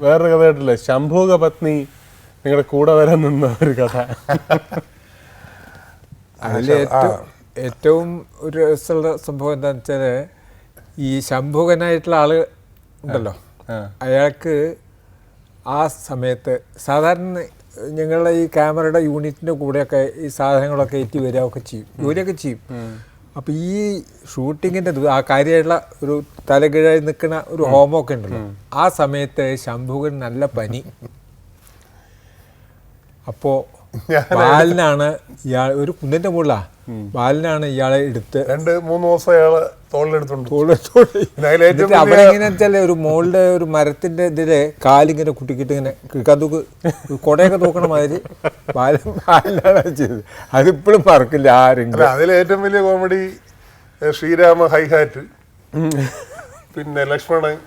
വേറൊരു കഥ കേട്ടില്ലേ, ശംഭൂക പത്നി നിങ്ങളുടെ കൂടെ വരാൻ നിന്ന ഒരു കഥ. അതിൽ ഏറ്റവും ഒരു രസമുള്ള സംഭവം എന്താണെന്ന് വെച്ചാൽ, ഈ ശംഭുകനായിട്ടുള്ള ആള് ഉണ്ടല്ലോ, അയാൾക്ക് ആ സമയത്ത് സാധാരണ ഞങ്ങളുടെ ഈ ക്യാമറയുടെ യൂണിറ്റിൻ്റെ കൂടെയൊക്കെ ഈ സാധനങ്ങളൊക്കെ ഏറ്റി വരികയൊക്കെ ചെയ്യും, ജോലിയൊക്കെ ചെയ്യും. അപ്പോൾ ഈ ഷൂട്ടിങ്ങിൻ്റെ ആ കാര്യമായിട്ടുള്ള ഒരു തലകീഴായി നിൽക്കുന്ന ഒരു ഹോമമൊക്കെ ഉണ്ടല്ലോ, ആ സമയത്ത് ശംഭുകൻ നല്ല പനി. അപ്പോൾ ബാലനാണ് ഇയാൾ, ഒരു കുന്നിൻ്റെ മുകളിലാണ്, ബാലനാണ് ഇയാളെ എടുത്ത് 2-3 ദിവസം അയാളെ തോളിലെടുത്തോണ്ട് അവിടെ എങ്ങനെയാ വെച്ചാൽ ഒരു മോളുടെ ഒരു മരത്തിന്റെ ഇതില് കാലിങ്ങനെ കുട്ടിക്കിട്ട് ഇങ്ങനെ കതുക്ക് കൊടയൊക്കെ തൂക്കണ മാതിരി ബാലനാണ് ചെയ്തത്. അതിപ്പോഴും പറക്കില്ല ആരെങ്കിലും. അതിലേറ്റവും വലിയ കോമഡി ശ്രീരാമ ഹൈഹാറ്റ്, പിന്നെ ലക്ഷ്മണൻ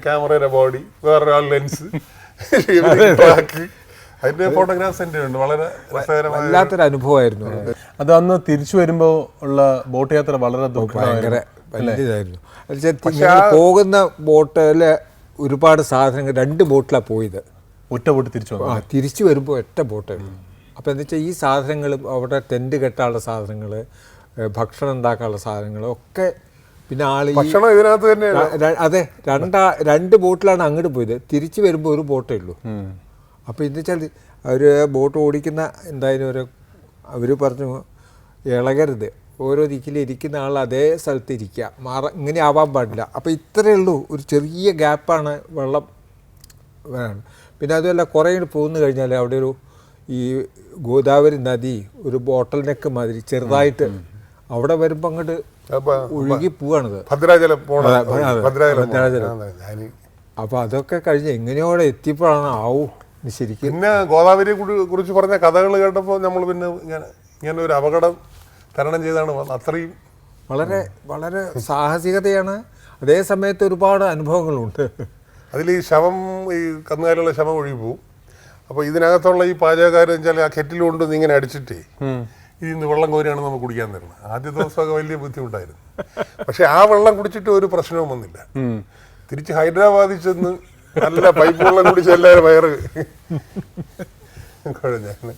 ക്യാമറയുടെ ബോഡി, വേറൊരാൾ ലെൻസ്, ട്രാക്ക്, അതിന്റെ ഫോട്ടോഗ്രാഫ്സ് എൻ്റെ ഉണ്ട്. വളരെ രസകരമായ വല്ലാത്തൊരു അനുഭവമായിരുന്നു അത്. അന്ന് തിരിച്ചു വരുമ്പോ ഉള്ള ബോട്ട് യാത്ര വളരെ ഭയങ്കര വലിയതായിരുന്നു. പോകുന്ന ബോട്ടില് ഒരുപാട് സാധനങ്ങൾ 2 ബോട്ടിലാണ് പോയത്. ഒറ്റ ബോട്ട് തിരിച്ചു വന്നു. തിരിച്ചു വരുമ്പോൾ ഒറ്റ ബോട്ടായിരുന്നു. അപ്പോൾ എന്താ വെച്ചാൽ ഈ സാധനങ്ങൾ അവിടെ ടെൻറ്റ് കെട്ടാനുള്ള സാധനങ്ങൾ, ഭക്ഷണം ഉണ്ടാക്കാനുള്ള സാധനങ്ങൾ ഒക്കെ, പിന്നെ ഭക്ഷണം ഇതിനകത്ത് തന്നെ. അതെ, 2 ബോട്ടിലാണ് അങ്ങോട്ട് പോയത്. തിരിച്ചു വരുമ്പോൾ ഒരു ബോട്ടേ ഉള്ളൂ. അപ്പോൾ എന്താ വെച്ചാൽ അവർ ബോട്ട് ഓടിക്കുന്ന എന്തായാലും അവർ പറഞ്ഞു ഇളകരുത്, ഓരോ ദിക്കിലിരിക്കുന്ന ആൾ അതേ സ്ഥലത്ത് ഇരിക്കുക, ഇങ്ങനെ ആവാൻ പാടില്ല. അപ്പോൾ ഇത്രയേ ഉള്ളൂ, ഒരു ചെറിയ ഗ്യാപ്പാണ് വെള്ളം വേണം. പിന്നെ അതുമല്ല കുറേ പോന്നു കഴിഞ്ഞാൽ അവിടെ ഒരു ഈ ഗോദാവരി നദി ഒരു ബോട്ടൽ നെക്ക് മാതിരി ചെറുതായിട്ട് അവിടെ വരുമ്പോൾ അങ്ങോട്ട് ഒഴുകി പോവാണിത്, ഭദ്രാചലം. അപ്പോൾ അതൊക്കെ കഴിഞ്ഞ് എങ്ങനെയോടെ എത്തിയപ്പോഴാണ് ശരിക്കും. പിന്നെ ഗോദാവരിയെ കുറിച്ച് പറഞ്ഞ കഥകൾ കേട്ടപ്പോൾ നമ്മൾ പിന്നെ ഇങ്ങനെ ഒരു അപകടം തരണം ചെയ്താണ് വന്നത്. അത്രയും വളരെ വളരെ സാഹസികതയാണ്. അതേ സമയത്ത് ഒരുപാട് അനുഭവങ്ങളുണ്ട്. അതിൽ ഈ ശവം, ഈ കന്നുകാലിയുള്ള ശവം ഒഴുകി പോവും. അപ്പോൾ ഇതിനകത്തുള്ള ഈ പാചകക്കാരെന്ന് വെച്ചാൽ ആ കെറ്റിൽ കൊണ്ട് ഇങ്ങനെ അടിച്ചിട്ടേ ഇതിന്ന് വെള്ളം കോരിയാണ് നമുക്ക് കുടിക്കാൻ തരുന്നത്. ആദ്യ ദിവസമൊക്കെ വലിയ ബുദ്ധിമുട്ടായിരുന്നു. പക്ഷെ ആ വെള്ളം കുടിച്ചിട്ട് ഒരു പ്രശ്നവും വന്നില്ല. തിരിച്ച് ഹൈദരാബാദിൽ ചെന്ന് നല്ല പൈപ്പ് വെള്ളം കുടിച്ച് എല്ലാവരും വയറ് കുഴഞ്ഞാണ്.